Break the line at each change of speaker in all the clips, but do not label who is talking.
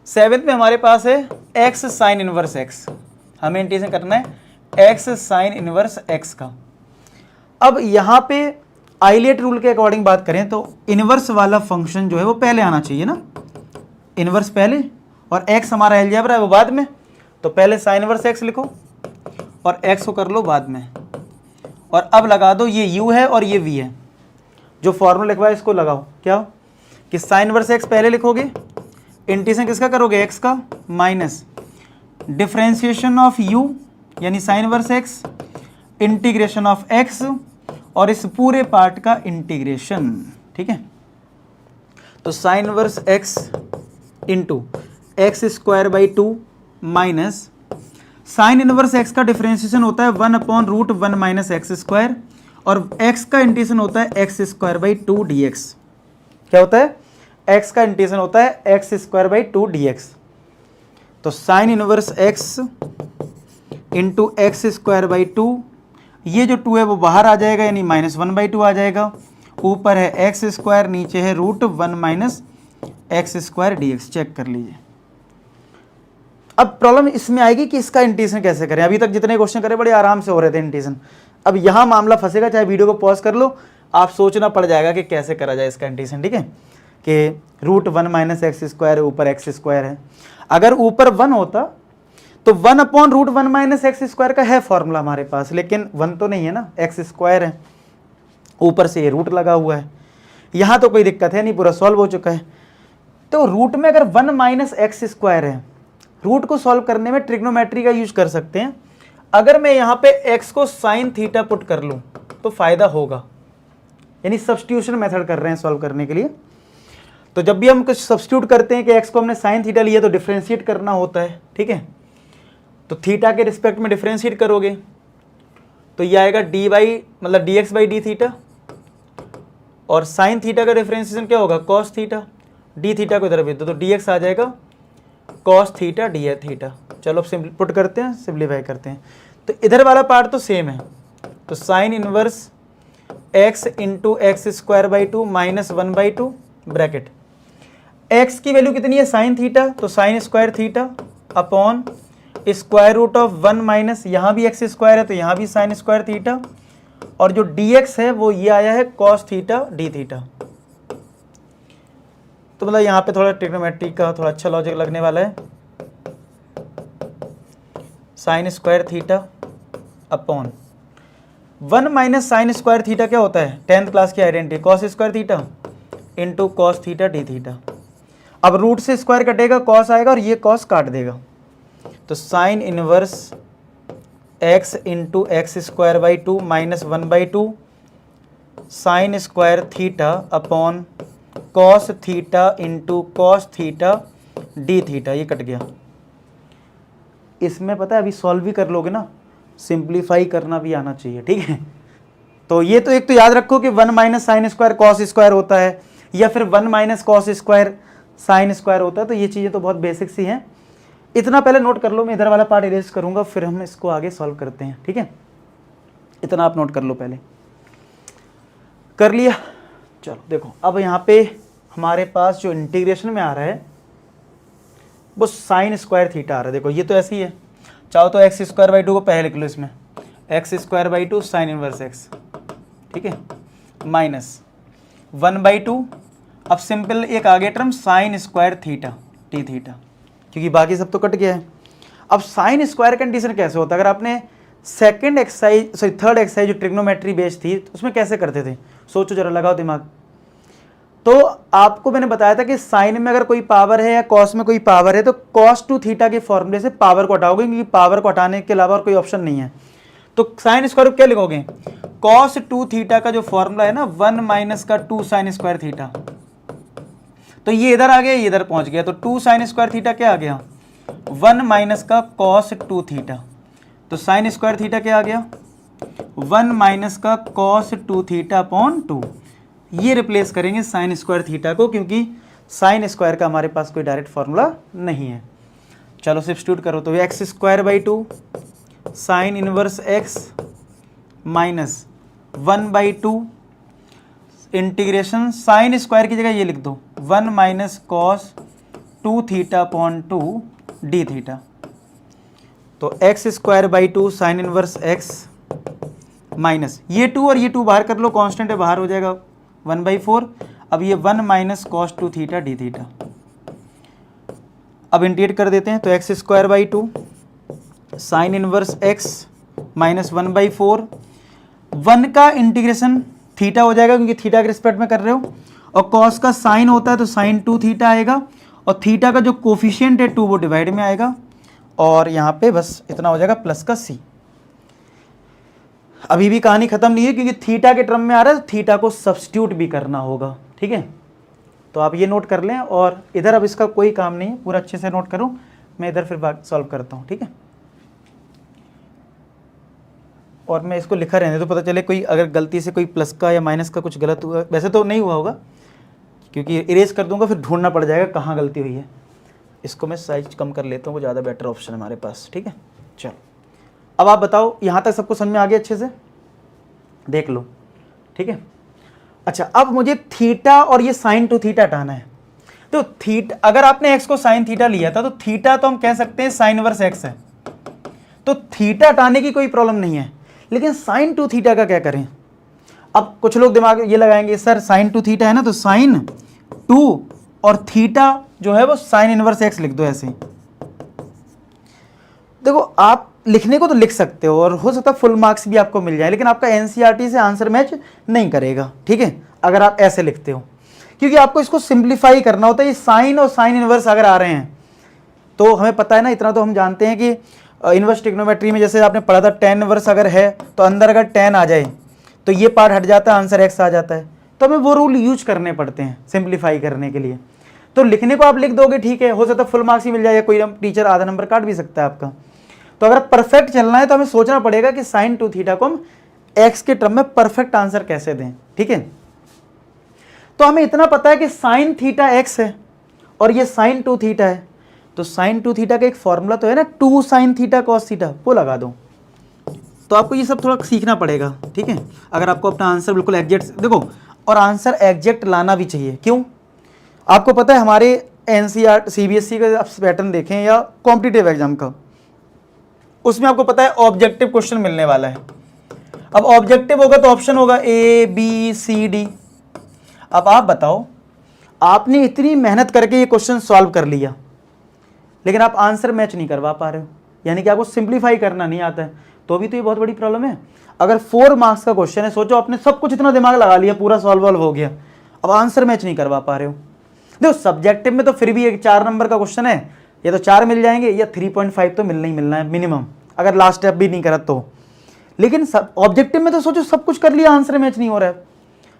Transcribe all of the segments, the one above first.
7th में हमारे पास है x साइन इनवर्स x, हमें इंटीग्रेशन करना है x साइन इनवर्स x का। अब यहाँ पे आइलेट रूल के अकॉर्डिंग बात करें तो इनवर्स वाला फंक्शन जो है वो पहले आना चाहिए ना, इनवर्स पहले और x हमारा अलजेब्रा है वो बाद में, तो पहले साइन इनवर्स x लिखो और x को कर लो बाद में, और अब लगा दो ये u है और ये v है, जो फॉर्मूला लिखवाया इसको लगाओ। क्या कि साइन इनवर्स x पहले लिखोगे, इंटीग्रेशन किसका करोगे x का, माइनस डिफरेंशिएशन ऑफ u यानी sign inverse x, integration of x और इस पूरे पार्ट का इंटीग्रेशन। ठीक है, तो sine inverse x into x square by 2 minus sign inverse x का डिफरेंशिएशन होता है 1/√1 माइनस एक्स स्क्वायर और x का इंटीग्रेशन होता है एक्स स्क्वायर बाई 2 dx। क्या होता है, x का इंटीग्रेशन होता है एक्स स्क्वायर बाई 2 dx। तो sine inverse x into x square by 2, ये जो 2 है वो बाहर आ जाएगा यानी -1/2 आ जाएगा, ऊपर है एक्स स्क्वायर, नीचे है √1 minus x square dx। Check कर लीजिए। अब प्रॉब्लम इसमें आएगी कि इसका इंटीग्रेशन कैसे करें। अभी तक जितने क्वेश्चन करे बड़े आराम से हो रहे थे इंटीग्रेशन, अब यहाँ मामला फंसेगा, चाहे वीडियो को पॉज कर लो, आप सोचना पड़ जाएगा कि कैसे करा जाए इसका इंटीग्रेशन। ठीक है, कि √1 माइनस एक्स स्क्वायर है, ऊपर एक्स स्क्वायर है। अगर ऊपर 1 होता तो 1/√1 माइनस एक्स स्क्वायर का है फॉर्मूला हमारे पास, लेकिन 1 तो नहीं है ना, एक्स स्क्वायर है, ऊपर से ये रूट लगा हुआ है। यहाँ तो कोई दिक्कत है नहीं, पूरा सॉल्व हो चुका है। तो रूट में अगर 1 माइनस एक्स स्क्वायर है, रूट को सॉल्व करने में ट्रिग्नोमेट्री का यूज कर सकते हैं। अगर मैं यहाँ पे x को साइन थीटा पुट कर लूँ तो फायदा होगा, यानी सब्स्टिट्यूशन मेथड कर रहे हैं सॉल्व करने के लिए। तो जब भी हम कुछ सब्स्टिट्यूट करते हैं कि x को हमने साइन थीटा लिया तो डिफ्रेंशिएट करना होता है। ठीक है, तो थीटा के रिस्पेक्ट में डिफ्रेंशिएट करोगे तो ये आएगा dy मतलब dx बाई डी थीटा, और साइन थीटा का डिफ्रेंशिएशन क्या होगा, कॉस थीटा। डी थीटा को इधर भेज दो तो dx आ जाएगा कॉस थीटा डी थीटा। चलो अब पुट करते हैं, सिंप्लीफाई करते हैं। तो इधर वाला पार्ट तो सेम है, तो sine inverse x into x square by 2 minus 1/2 bracket, x की वैल्यू कितनी है साइन थीटा, तो sine square theta upon square root of 1 minus, यहाँ भी एक्स स्क्वायर है तो यहाँ भी साइन स्क्वायर थीटा, और जो dx है वो ये आया है कॉस थीटा डी थीटा। तो मतलब यहाँ पे थोड़ा ट्रिग्नोमेट्री का थोड़ा अच्छा लॉजिक लगने वाला है। Sign square theta upon 1 minus sine square theta क्या होता है, 10th क्लास की identity, cos square theta into cos theta D theta. अब रूट से स्क्वायर कटेगा, कॉस आएगा और ये कॉस काट देगा, तो sine inverse x into x square by 2 minus 1/2 sign square theta upon cos theta into cos theta D theta. ये कट गया। इसमें पता है अभी सॉल्व भी कर लोगे ना, सिंप्लीफाई करना भी आना चाहिए। ठीक है, तो ये तो एक तो याद रखो कि 1 minus sine square cos square होता है, या फिर 1 माइनस कॉस स्क्वायर साइन स्क्वायर होता है। तो ये चीज़ें तो बहुत बेसिक सी हैं, इतना पहले नोट कर लो। मैं इधर वाला पार्ट इरेज करूँगा, फिर हम इसको आगे सॉल्व करते हैं। ठीक है, इतना आप नोट कर लो, पहले कर लिया। चलो देखो, अब यहाँ पे हमारे पास जो इंटीग्रेशन में आ रहा है वो साइन स्क्वायर थीटा आ रहा है। देखो ये तो ऐसी है, चाहो तो एक्स स्क्वायर बाई 2 को पहले लिख लो, इसमें x square by 2 sine inverse x. ठीक है, माइनस 1/2। अब सिंपल एक आगे term sign square theta T theta, क्योंकि बाकी सब तो कट गया है। अब साइन स्क्वायर कंडीशन कैसे होता है, अगर आपने थर्ड एक्सरसाइज जो ट्रिग्नोमेट्री बेस्ड थी तो उसमें कैसे करते थे, सोचो जरा, लगाओ दिमाग। तो आपको मैंने बताया था कि साइन में अगर कोई पावर है या कॉस में कोई पावर है तो कॉस टू थीटा के फॉर्मूले से पावर को हटाओगे, क्योंकि पावर को हटाने के अलावा और कोई ऑप्शन नहीं है। तो साइन स्क्वायर क्या लिखोगे, कॉस टू थीटा का जो फॉर्मूला है ना 1 माइनस का 2 साइन स्क्वायर थीटा, तो ये इधर आ गया, ये इधर पहुंच गया, तो 2 साइन स्क्वायर थीटा क्या आ गया, 1 माइनस का कॉस 2 थीटा। तो साइन स्क्वायर थीटा क्या आ गया, 1 माइनस का कॉस 2 थीटा अपॉन 2। ये रिप्लेस करेंगे साइन स्क्वायर थीटा को, क्योंकि साइन स्क्वायर का हमारे पास कोई डायरेक्ट फॉर्मूला नहीं है। चलो सब्स्टिट्यूट करो, तो x square by 2 sine inverse x minus 1/2 integration sine square की जगह ये लिख दो 1 माइनस cos 2 theta upon 2 d theta. तो x square by 2 sine inverse x minus ये 2 और ये 2 बाहर कर लो, कांस्टेंट है बाहर हो जाएगा 1/4। अब ये 1 माइनस कॉस 2 थीटा डी थीटा। अब इंटीग्रेट कर देते हैं, तो x square by 2 sine inverse x minus 1/4। 1 का इंटीग्रेशन थीटा हो जाएगा क्योंकि थीटा के रिस्पेक्ट में कर रहे हो, और कॉस का साइन होता है तो साइन 2 थीटा आएगा, और थीटा का जो कोफिशिएंट है 2 वो डिवाइड में आएगा, और यहाँ पे बस इतना हो जाएगा प्लस का सी। अभी भी कहानी खत्म नहीं है क्योंकि थीटा के टर्म में आ रहा है तो थीटा को सब्स्टिट्यूट भी करना होगा, ठीक है। तो आप ये नोट कर लें, और इधर अब इसका कोई काम नहीं है, पूरा अच्छे से नोट करो, मैं इधर फिर बात सॉल्व करता हूँ, ठीक है। और मैं इसको लिखा रहने तो पता चले कोई अगर गलती से कोई प्लस का या माइनस का कुछ गलत हुआ, वैसे तो नहीं हुआ होगा क्योंकि इरेज कर दूंगा फिर ढूंढना पड़ जाएगा कहाँ गलती हुई है। इसको मैं साइज कम कर लेता हूँ, वो ज़्यादा बेटर ऑप्शन है हमारे पास, ठीक है। चलो अब आप बताओ, यहाँ तक सबको समझ में आ गया, अच्छे से देख लो, ठीक है। अच्छा, अब मुझे थीटा और ये साइन 2 थीटा हटाना है। तो थीटा, अगर आपने एक्स को साइन थीटा लिया था तो थीटा तो हम कह सकते हैं साइन इनवर्स एक्स है, तो थीटा हटाने की कोई प्रॉब्लम नहीं है, लेकिन साइन 2 थीटा का क्या करें। अब कुछ लोग दिमाग ये लगाएंगे, सर साइन 2 थीटा है ना, तो साइन 2 और थीटा जो है वो साइन इनवर्स एक्स लिख दो ऐसे। देखो आप लिखने को तो लिख सकते हो और हो सकता है फुल मार्क्स भी आपको मिल जाए, लेकिन आपका एनसीईआरटी से आंसर मैच नहीं करेगा, ठीक है, अगर आप ऐसे लिखते हो, क्योंकि आपको इसको सिंप्लीफाई करना होता है। ये साइन और साइन इनवर्स अगर आ रहे हैं तो हमें पता है ना, इतना तो हम जानते हैं कि इनवर्स ट्रिग्नोमेट्री में जैसे आपने पढ़ा था टेन इनवर्स अगर है तो अंदर अगर टेन आ जाए तो ये पार्ट हट जाता है, आंसर एक्स आ जाता है। तो हमें वो रूल यूज करने पड़ते हैं सिंप्लीफाई करने के लिए। तो लिखने को आप लिख दोगे, ठीक है, हो सकता है फुल मार्क्स ही मिल जाए, कोई टीचर आधा नंबर काट भी सकता है आपका। तो अगर परफेक्ट चलना है तो हमें सोचना पड़ेगा कि साइन 2 थीटा को हम एक्स के टर्म में परफेक्ट आंसर कैसे दें, ठीक है। तो हमें इतना पता है कि साइन थीटा एक्स है और ये साइन 2 थीटा है, तो साइन 2 थीटा का एक फॉर्मूला तो है ना, 2 साइन थीटा कॉस थीटा, वो लगा दो। तो आपको ये सब थोड़ा सीखना पड़ेगा, ठीक है, अगर आपको अपना आंसर बिल्कुल एग्जैक्ट देखो, और आंसर एग्जैक्ट लाना भी चाहिए। क्यों? आपको पता है हमारे एनसीईआरटी सीबीएसई का आप पैटर्न देखें या कॉम्पिटिटिव एग्जाम का, उसमें आपको पता है ऑब्जेक्टिव क्वेश्चन मिलने वाला है। अब ऑब्जेक्टिव होगा तो ऑप्शन होगा ए बी सी डी। अब आप बताओ, आपने इतनी मेहनत करके ये क्वेश्चन सॉल्व कर लिया लेकिन आप आंसर मैच नहीं करवा पा रहे हो, यानी कि आपको सिंप्लीफाई करना नहीं आता है, तो भी तो ये बहुत बड़ी प्रॉब्लम है। अगर 4 मार्क्स का क्वेश्चन है, सोचो आपने सब कुछ इतना दिमाग लगा लिया, पूरा सॉल्व हो गया, अब आंसर मैच नहीं करवा पा रहे हो। देखो सब्जेक्टिव में तो फिर भी एक 4 नंबर का क्वेश्चन है, या तो 4 मिल जाएंगे या 3.5 तो मिलना ही मिलना है मिनिमम, अगर लास्ट स्टेप भी नहीं करा तो। लेकिन ऑब्जेक्टिव में तो सोचो सब कुछ कर लिया, आंसर मैच नहीं हो रहा है।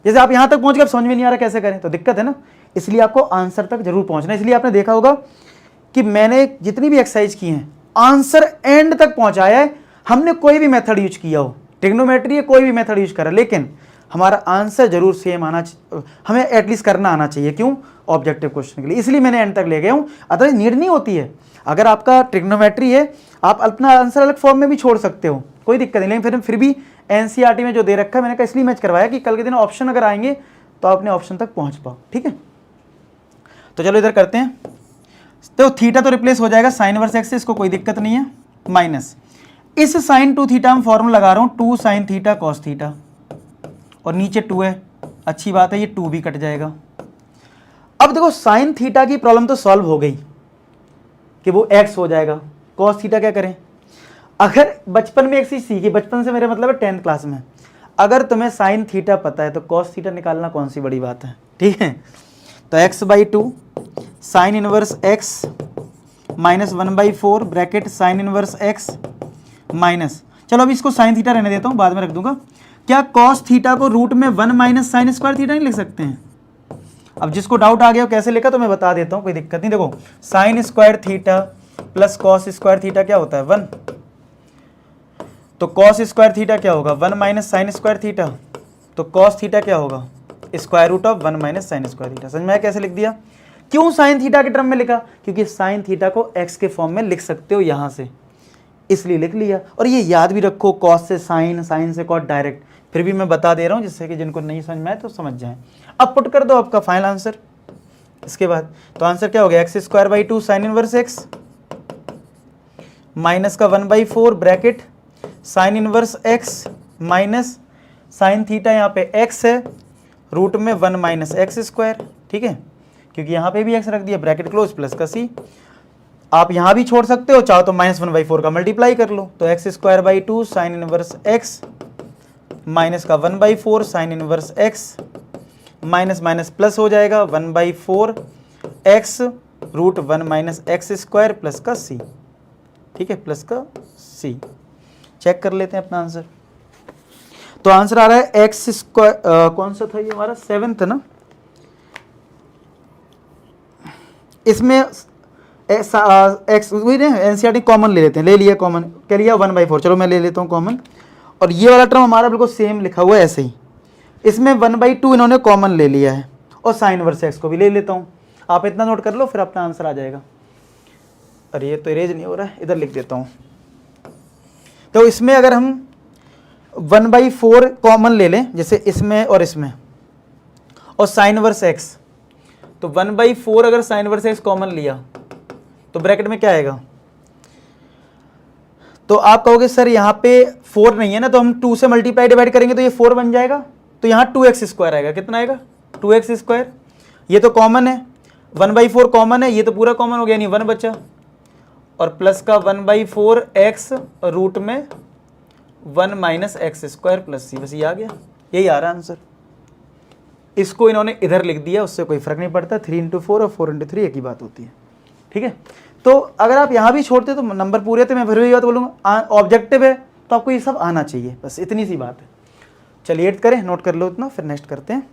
जैसे आप यहाँ तक पहुँच गए, समझ में नहीं आ रहा कैसे करें, तो दिक्कत है ना। इसलिए आपको आंसर तक जरूर पहुँचना है। इसलिए आपने देखा होगा कि मैंने जितनी भी एक्सरसाइज की हैं आंसर एंड तक पहुँचाया है। हमने कोई भी मेथड यूज किया हो, ट्रिग्नोमेट्री या कोई भी मेथड यूज करा, लेकिन हमारा आंसर जरूर सेम आना, हमें एटलीस्ट करना आना चाहिए। क्यों? ऑब्जेक्टिव क्वेश्चन के लिए, इसलिए मैंने एंड तक ले गया हूँ। अदरवाइज नीड नहीं होती है। अगर आपका ट्रिग्नोमेट्री है, आप अपना आंसर अलग फॉर्म में भी छोड़ सकते हो, कोई दिक्कत नहीं, लेकिन फिर भी एनसीईआरटी में जो दे रखा है, मैंने कहा इसलिए मैच करवाया कि कल के दिन ऑप्शन अगर आएंगे तो आप अपने ऑप्शन तक पहुंच पाओ, ठीक है। तो चलो इधर करते हैं। तो थीटा तो रिप्लेस हो जाएगा साइन इनवर्स एक्स से, इसको कोई दिक्कत नहीं है, माइनस इस साइन 2 थीटा में फॉर्मूला लगा रहा हूं 2 साइन थीटा कॉस थीटा, और नीचे 2 है, अच्छी बात है, ये 2 भी कट जाएगा। अब देखो साइन थीटा की प्रॉब्लम तो सॉल्व हो गई कि वो एक्स हो जाएगा, कॉस थीटा क्या करें। अगर बचपन में एक चीज सीखी, बचपन से मेरे मतलब है 10th क्लास में, अगर तुम्हें साइन थीटा पता है तो कॉस थीटा निकालना कौन सी बड़ी बात है, ठीक है। तो x/2 sign inverse x minus 1/4 bracket sign inverse x minus, चलो अभी इसको साइन थीटा रहने देता हूँ, बाद में रख दूंगा। क्या कॉस थीटा को रूट में 1 माइनस साइन स्क्वायर थीटा नहीं लिख सकते हैं? अब जिसको डाउट आ गया हो कैसे लिखा तो मैं बता देता हूँ, कोई दिक्कत नहीं। देखो sign square theta plus cos square theta क्या होता है 1, तो कॉस स्क्वायर थीटा क्या होगा 1 माइनस साइन स्क्वायर थीटा, तो कॉस थीटा क्या होगा square root of 1 minus sine square theta. समझ में आया कैसे लिख दिया? क्यों साइन थीटा के टर्म में लिखा? क्योंकि साइन थीटा को एक्स के फॉर्म में लिख सकते हो यहां से, इसलिए लिख लिया। और ये याद भी रखो, कॉस से साइन, साइन से कॉस डायरेक्ट, फिर भी मैं बता दे रहा हूं जिससे कि जिनको नहीं समझ में आए तो समझ जाएं। अब पुट कर दो आपका फाइनल आंसर, इसके बाद तो आंसर क्या हो गया, x square by 2 sine inverse x minus का 1/4 bracket sign inverse x minus sine theta, यहाँ पे एक्स है रूट में 1 माइनस एक्स स्क्वायर, ठीक है, क्योंकि यहाँ पे भी एक्स रख दिया, ब्रैकेट क्लोज प्लस का सी। आप यहाँ भी छोड़ सकते हो, चाहो तो -1/4 का मल्टीप्लाई कर लो, तो x square by 2 sine inverse x minus का 1/4 sine inverse x minus minus plus हो जाएगा 1/4 x root 1 minus x square plus का सी, ठीक है, प्लस का सी। चेक कर लेते हैं अपना आंसर। तो आंसर आ रहा है एक्स स्क्वायर, कौन सा था ये हमारा 7th ना, इसमें एक्स वही ना, एनसीईआरटी कॉमन ले लेते हैं, ले लिया कॉमन, क्या लिया 1/4, चलो मैं ले लेता हूँ कॉमन, और ये वाला टर्म हमारा बिल्कुल सेम लिखा हुआ है ऐसे ही, इसमें 1/2 इन्होंने कॉमन ले लिया है, और साइन इनवर्स एक्स को भी ले लेता हूँ, आप इतना नोट कर लो फिर अपना आंसर आ जाएगा। अरे ये तो इरेज नहीं हो रहा है, इधर लिख देता हूँ। तो इसमें अगर हम 1/4 कॉमन ले लें, जैसे इसमें और इसमें, और साइन इनवर्स एक्स, तो 1/4 अगर साइन इनवर्स एक्स कॉमन लिया तो ब्रैकेट में क्या आएगा, तो आप कहोगे सर यहाँ पे 4 नहीं है ना, तो हम 2 से मल्टीप्लाई डिवाइड करेंगे तो ये 4 बन जाएगा, तो यहाँ 2x स्क्वायर आएगा, कितना आएगा 2x स्क्वायर, ये तो कॉमन है, 1/4 कॉमन है, ये तो पूरा कॉमन हो गया, नहीं 1 बचा, और प्लस का 1/4 एक्स रूट में 1 माइनस एक्स स्क्वायर प्लस सी, बस ये आ गया, यही आ रहा है आंसर। इसको इन्होंने इधर लिख दिया, उससे कोई फर्क नहीं पड़ता, 3 × 4 और 4 × 3 एक ही बात होती है, ठीक है। तो अगर आप यहाँ भी छोड़ते तो नंबर पूरे थे, मैं फिर भी बात बोलूँगा, ऑब्जेक्टिव है तो आपको ये सब आना चाहिए, बस इतनी सी बात है। चलिए 8th करें, नोट कर लो इतना, फिर नेक्स्ट करते हैं।